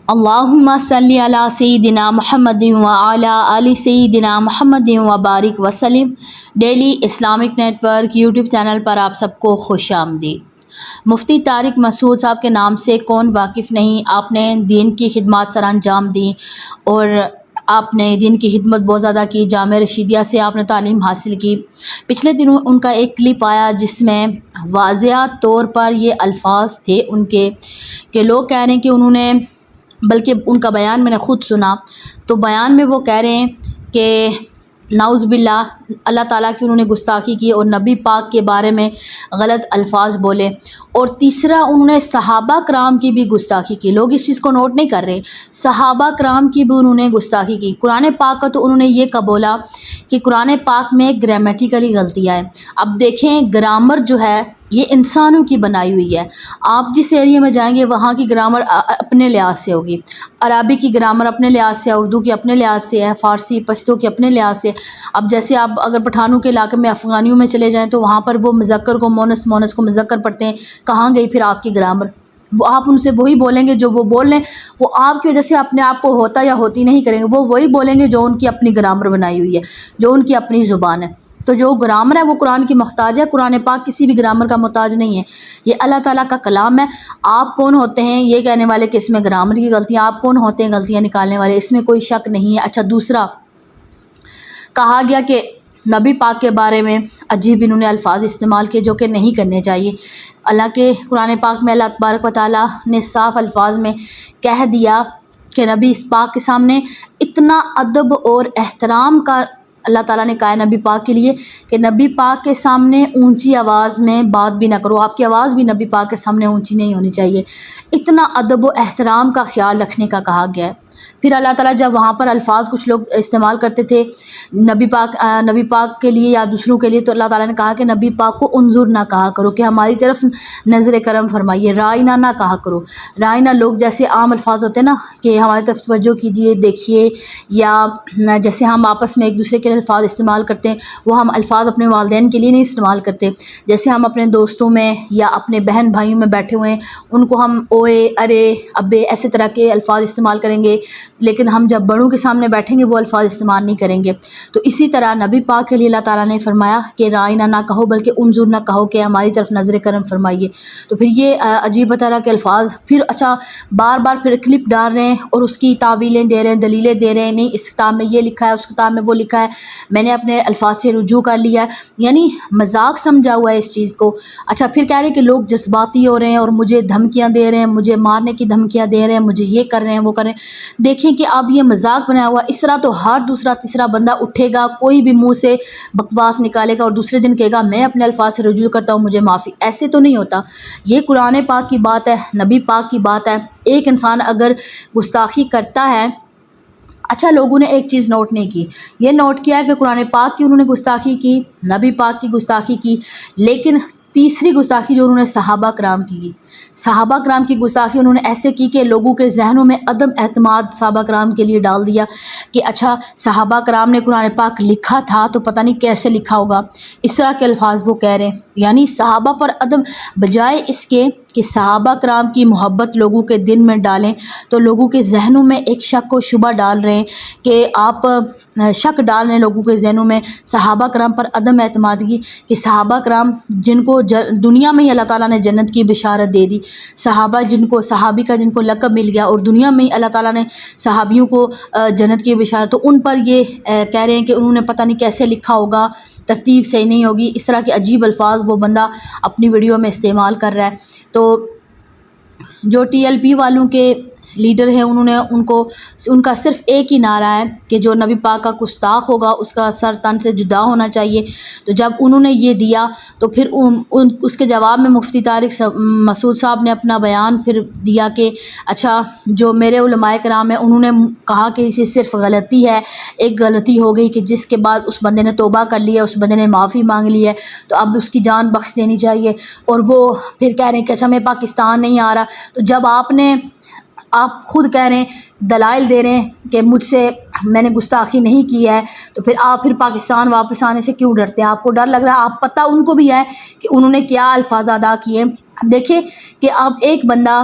اللہم صلی علی سیدنا محمد وعلی آل سیدنا محمد وبارک وسلم۔ Daily Islamic network YouTube channel پر آپ سب کو خوش آمدید۔ مفتی طارق مسعود صاحب کے نام سے کون واقف نہیں؟ آپ نے دین کی خدمات سر انجام دیں اور آپ نے دین کی خدمت بہت زیادہ کی، جامعہ رشیدیہ سے آپ نے تعلیم حاصل کی۔ پچھلے دنوں ان کا ایک کلپ آیا جس میں واضح طور پر یہ الفاظ تھے ان کے کہ لوگ کہہ رہے ہیں کہ انہوں نے، بلکہ ان کا بیان میں نے خود سنا، تو بیان میں وہ کہہ رہے ہیں کہ نعوذ باللہ اللہ تعالیٰ کی انہوں نے گستاخی کی اور نبی پاک کے بارے میں غلط الفاظ بولے، اور تیسرا انہوں نے صحابہ کرام کی بھی گستاخی کی۔ لوگ اس چیز کو نوٹ نہیں کر رہے، صحابہ کرام کی بھی انہوں نے گستاخی کی۔ قرآن پاک کا تو انہوں نے یہ بولا کہ قرآن پاک میں گرامیٹیکلی غلطیاں ہیں۔ اب دیکھیں گرامر جو ہے یہ انسانوں کی بنائی ہوئی ہے۔ آپ جس ایریے میں جائیں گے وہاں کی گرامر اپنے لحاظ سے ہوگی، عربی کی گرامر اپنے لحاظ سے ہے، اردو کی اپنے لحاظ سے ہے، فارسی پشتو کی اپنے لحاظ سے۔ اب جیسے آپ اگر پٹھانوں کے علاقے میں افغانیوں میں چلے جائیں تو وہاں پر وہ مذکر کو مونس، مونس کو مذکر پڑھتے ہیں۔ کہاں گئی پھر آپ کی گرامر؟ وہ آپ ان سے وہی بولیں گے جو وہ بول رہے ہیں، وہ آپ کی وجہ سے اپنے آپ کو ہوتا یا ہوتی نہیں کریں گے، وہ وہی بولیں گے جو ان کی اپنی گرامر بنائی ہوئی ہے، جو ان کی اپنی زبان ہے۔ تو جو گرامر ہے وہ قرآن کی محتاج ہے، قرآن پاک کسی بھی گرامر کا محتاج نہیں ہے۔ یہ اللہ تعالیٰ کا کلام ہے۔ آپ کون ہوتے ہیں یہ کہنے والے کہ اس میں گرامر کی غلطیاں؟ آپ کون ہوتے ہیں غلطیاں نکالنے والے؟ اس میں کوئی شک نہیں ہے۔ اچھا، دوسرا کہا گیا کہ نبی پاک کے بارے میں عجیب انہوں نے الفاظ استعمال کیے جو کہ نہیں کرنے چاہیے۔ اللہ کے قرآن پاک میں اللہ تبارک و تعالیٰ نے صاف الفاظ میں کہہ دیا کہ نبی اس پاک کے سامنے اتنا ادب اور احترام کا اللہ تعالیٰ نے کہا ہے نبی پاک کے لیے کہ نبی پاک کے سامنے اونچی آواز میں بات بھی نہ کرو، آپ کی آواز بھی نبی پاک کے سامنے اونچی نہیں ہونی چاہیے۔ اتنا ادب و احترام کا خیال رکھنے کا کہا گیا ہے۔ پھر اللہ تعالیٰ جب وہاں پر الفاظ کچھ لوگ استعمال کرتے تھے نبی پاک کے لیے یا دوسروں کے لیے، تو اللہ تعالیٰ نے کہا کہ نبی پاک کو انظر نہ کہا کرو، کہ ہماری طرف نظر کرم فرمائیے، رائنا نہ کہا کرو۔ رائنا لوگ جیسے عام الفاظ ہوتے ہیں نا کہ ہماری طرف توجہ کیجیے، دیکھیے، یا جیسے ہم آپس میں ایک دوسرے کے الفاظ استعمال کرتے ہیں وہ ہم الفاظ اپنے والدین کے لیے نہیں استعمال کرتے۔ جیسے ہم اپنے دوستوں میں یا اپنے بہن بھائیوں میں بیٹھے ہوئے ہیں ان کو ہم اوئے، ارے، ابے ایسے طرح کے الفاظ استعمال کریں گے، لیکن ہم جب بڑوں کے سامنے بیٹھیں گے وہ الفاظ استعمال نہیں کریں گے۔ تو اسی طرح نبی پاک کے لیے اللہ تعالیٰ نے فرمایا کہ رائنا نہ کہو بلکہ انظر نہ کہو، کہ ہماری طرف نظر کرم فرمائیے۔ تو پھر یہ عجیب طرح کے الفاظ، پھر اچھا بار بار پھر کلپ ڈال رہے ہیں اور اس کی تعویلیں دے رہے ہیں، دلیلیں دے رہے ہیں، نہیں اس کتاب میں یہ لکھا ہے، اس کتاب میں وہ لکھا ہے، میں نے اپنے الفاظ سے رجوع کر لیا ہے، یعنی مذاق سمجھا ہوا ہے اس چیز کو۔ اچھا پھر کہہ رہے ہیں کہ لوگ جذباتی ہو رہے ہیں اور مجھے دھمکیاں دے رہے ہیں، مجھے مارنے کی دھمکیاں دے رہے ہیں، مجھے یہ کر رہے ہیں، وہ کر رہے ہیں۔ دیکھیں کہ اب یہ مذاق بنایا ہوا، اس طرح تو ہر دوسرا تیسرا بندہ اٹھے گا، کوئی بھی منہ سے بکواس نکالے گا اور دوسرے دن کہے گا میں اپنے الفاظ سے رجوع کرتا ہوں، مجھے معافی۔ ایسے تو نہیں ہوتا، یہ قرآن پاک کی بات ہے، نبی پاک کی بات ہے۔ ایک انسان اگر گستاخی کرتا ہے، اچھا لوگوں نے ایک چیز نوٹ نہیں کی، یہ نوٹ کیا ہے کہ قرآن پاک کی انہوں نے گستاخی کی، نبی پاک کی گستاخی کی، لیکن تیسری گستاخی جو انہوں نے صحابہ کرام کی، صحابہ کرام کی گستاخی انہوں نے ایسے کی کہ لوگوں کے ذہنوں میں عدم اعتماد صحابہ کرام کے لیے ڈال دیا کہ اچھا صحابہ کرام نے قرآن پاک لکھا تھا تو پتہ نہیں کیسے لکھا ہوگا، اس طرح کے الفاظ وہ کہہ رہے ہیں۔ یعنی صحابہ پر عدم، بجائے اس کے کہ صحابہ کرام کی محبت لوگوں کے دل میں ڈالیں تو لوگوں کے ذہنوں میں ایک شک و شبہ ڈال رہے ہیں کہ آپ شک ڈال رہے ہیں لوگوں کے ذہنوں میں صحابہ کرام پر عدم اعتمادگی، کہ صحابہ کرام جن کو دنیا میں ہی اللہ تعالیٰ نے جنت کی بشارت دے دی، صحابہ جن کو صحابی کا جن کو لقب مل گیا اور دنیا میں ہی اللہ تعالیٰ نے صحابیوں کو جنت کی بشارت، تو ان پر یہ کہہ رہے ہیں کہ انہوں نے پتہ نہیں کیسے لکھا ہوگا، ترتیب صحیح نہیں ہوگی، اس طرح کے عجیب الفاظ وہ بندہ اپنی ویڈیو میں استعمال کر رہا ہے۔ تو جو TLP والوں کے لیڈر ہیں ان کا صرف ایک ہی نعرہ ہے کہ جو نبی پاک کا گستاخ ہوگا اس کا سر تن سے جدا ہونا چاہیے۔ تو جب انہوں نے یہ دیا تو پھر اس کے جواب میں مفتی طارق مسعود صاحب نے اپنا بیان پھر دیا کہ اچھا جو میرے علماء کرام ہیں انہوں نے کہا کہ اسے صرف غلطی ہے، ایک غلطی ہو گئی کہ جس کے بعد اس بندے نے توبہ کر لی ہے، اس بندے نے معافی مانگ لی ہے تو اب اس کی جان بخش دینی چاہیے۔ اور وہ پھر کہہ رہے ہیں کہ اچھا میں پاکستان نہیں آ رہا۔ تو جب آپ خود کہہ رہے ہیں، دلائل دے رہے ہیں کہ مجھ سے میں نے گستاخی نہیں کی ہے، تو پھر آپ پاکستان واپس آنے سے کیوں ڈرتے ہیں؟ آپ کو ڈر لگ رہا ہے، آپ پتہ ان کو بھی ہے کہ انہوں نے کیا الفاظ ادا کیے۔ دیکھیں کہ اب ایک بندہ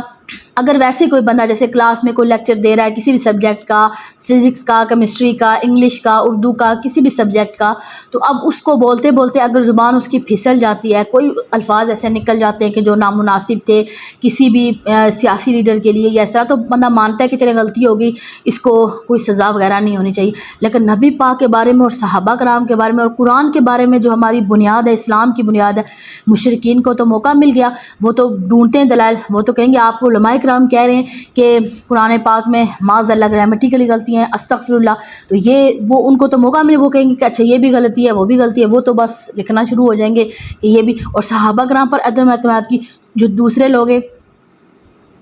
اگر ویسے کوئی بندہ جیسے کلاس میں کوئی لیکچر دے رہا ہے کسی بھی سبجیکٹ کا، فزکس کا، کیمسٹری کا، انگلش کا، اردو کا، کسی بھی سبجیکٹ کا، تو اب اس کو بولتے بولتے اگر زبان اس کی پھسل جاتی ہے، کوئی الفاظ ایسے نکل جاتے ہیں کہ جو نامناسب تھے کسی بھی سیاسی لیڈر کے لیے یا اس طرح، تو بندہ مانتا ہے کہ چلے غلطی ہوگی، اس کو کوئی سزا وغیرہ نہیں ہونی چاہیے۔ لیکن نبی پاک کے بارے میں اور صحابہ کرام کے بارے میں اور قرآن کے بارے میں جو ہماری بنیاد ہے، اسلام کی بنیاد ہے، مشرکین کو تو موقع مل گیا، وہ تو ڈھونڈتے ہیں دلائل، وہ تو کہیں گے آپ کو علماء کرام کہہ رہے ہیں کہ قرآن پاک میں معاذ اللہ گرامیٹیکلی غلطی ہیں، استغفر اللہ، تو یہ وہ ان کو تو موقع ملے، وہ کہیں گے کہ اچھا یہ بھی غلطی ہے وہ بھی غلطی ہے، وہ تو بس لکھنا شروع ہو جائیں گے کہ یہ بھی۔ اور صحابہ کرام پر عدم اعتماد کی جو دوسرے لوگ ہیں،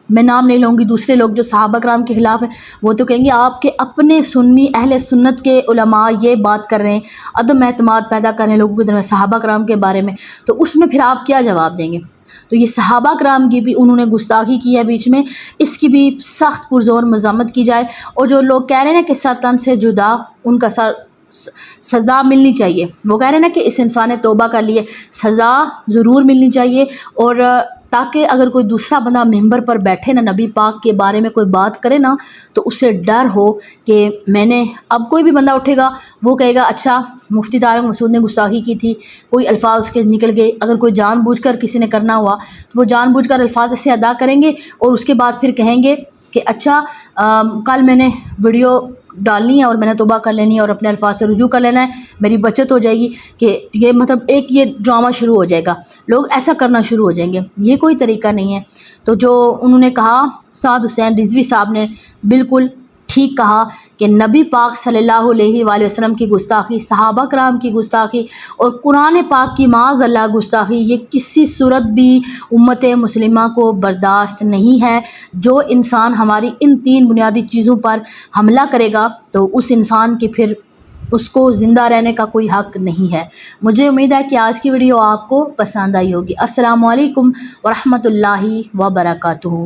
میں نام نہیں لوں گی، دوسرے لوگ جو صحابہ کرام کے خلاف ہیں، وہ تو کہیں گے آپ کے اپنے سنی اہل سنت کے علماء یہ بات کر رہے ہیں، عدم اعتماد پیدا کر رہے ہیں لوگوں کے دل میں صحابہ کرام کے بارے میں، تو اس میں پھر آپ کیا جواب دیں گے؟ تو یہ صحابہ کرام کی بھی انہوں نے گستاخی کی ہے بیچ میں، اس کی بھی سخت پرزور مذمت کی جائے۔ اور جو لوگ کہہ رہے ہیں کہ سر تن سے جدا ان کا سزا ملنی چاہیے، وہ کہہ رہے ہیں نا کہ اس انسان نے توبہ کر لی ہے، سزا ضرور ملنی چاہیے، اور تاکہ اگر کوئی دوسرا بندہ ممبر پر بیٹھے نا نبی پاک کے بارے میں کوئی بات کرے نا تو اسے ڈر ہو کہ میں نے، اب کوئی بھی بندہ اٹھے گا وہ کہے گا اچھا مفتی طارق مسعود نے گستاخی کی تھی، کوئی الفاظ اس کے نکل گئے، اگر کوئی جان بوجھ کر کسی نے کرنا ہوا تو وہ جان بوجھ کر الفاظ ایسے ادا کریں گے، اور اس کے بعد پھر کہیں گے کہ اچھا کل میں نے ویڈیو ڈالنی ہے اور میں نے توبہ کر لینی ہے اور اپنے الفاظ سے رجوع کر لینا ہے، میری بچت ہو جائے گی، کہ یہ مطلب ایک یہ ڈرامہ شروع ہو جائے گا، لوگ ایسا کرنا شروع ہو جائیں گے، یہ کوئی طریقہ نہیں ہے۔ تو جو انہوں نے کہا سعد حسین رضوی صاحب نے بالکل ٹھیک کہا کہ نبی پاک صلی اللہ علیہ وآلہ وسلم کی گستاخی، صحابہ کرام کی گستاخی اور قرآن پاک کی معاذ اللہ گستاخی، یہ کسی صورت بھی امت مسلمہ کو برداشت نہیں ہے۔ جو انسان ہماری ان تین بنیادی چیزوں پر حملہ کرے گا تو اس انسان کی پھر اس کو زندہ رہنے کا کوئی حق نہیں ہے۔ مجھے امید ہے کہ آج کی ویڈیو آپ کو پسند آئی ہوگی۔ السلام علیکم ورحمۃ اللہ وبرکاتہ۔